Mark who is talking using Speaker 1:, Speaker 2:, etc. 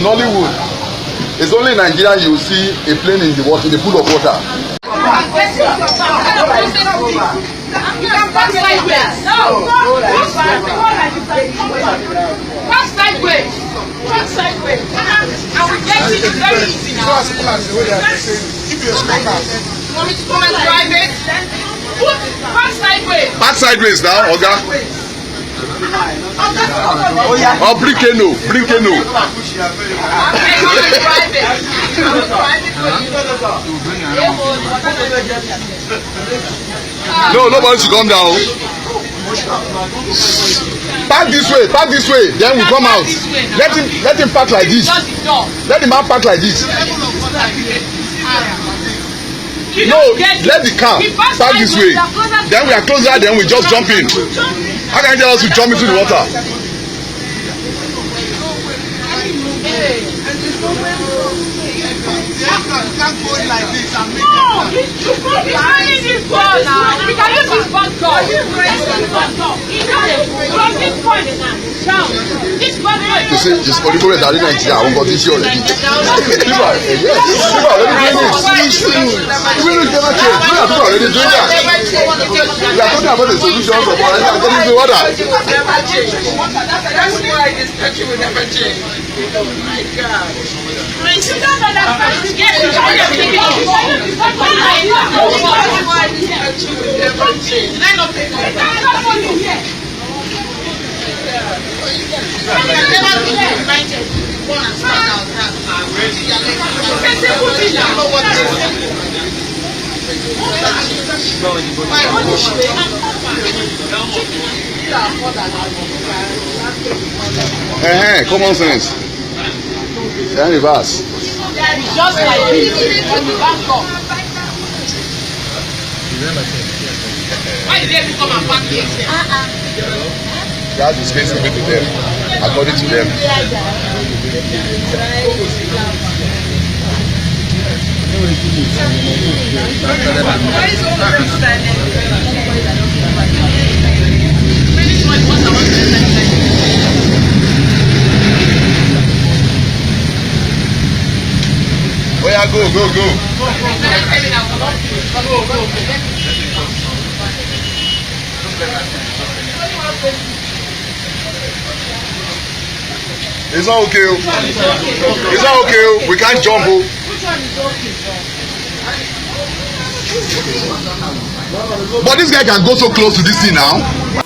Speaker 1: Nollywood. It's only in Nigeria you will see a plane in the water, in the pool of water.
Speaker 2: You can pass sideways. No. Pass sideways. Pass sideways. And we get it very easy now.
Speaker 3: If you're smoker,
Speaker 2: You want me to come and drive it? Pass sideways.
Speaker 1: Pass sideways now, Oga. Oh, bring Keno. Bring Keno.
Speaker 2: Okay, come and drive it. Drive it for you.
Speaker 1: No, nobody should come down. Park this way, then we come out. Let him park like this. Let the man park like this. No, let the car park this way. Then we are closer, then we just jump in. How can you tell us to jump into the water?
Speaker 3: can't go in like this and make
Speaker 2: No, it's only this ball now. We can use this ball goal. This point is now. Down. This ball goal.
Speaker 1: You see, this Oliver that in Nigeria, I won't got this already. People are already doing this. Even if never change, people are already doing that. We are talking about the solutions of our getting the water.
Speaker 4: That's why this country will never change. Oh my God.
Speaker 2: You don't understand. Yes, you don't understand.
Speaker 4: That's why this country will never change.
Speaker 2: I don't think that.
Speaker 1: Common sense. Then reverse.
Speaker 2: Just like this on the back door. Why did they come and park here?
Speaker 1: That's the space given to them, according to them. Oh yeah, go. It's not okay. It's not okay. We can't jump. But this guy can go so close to this thing now.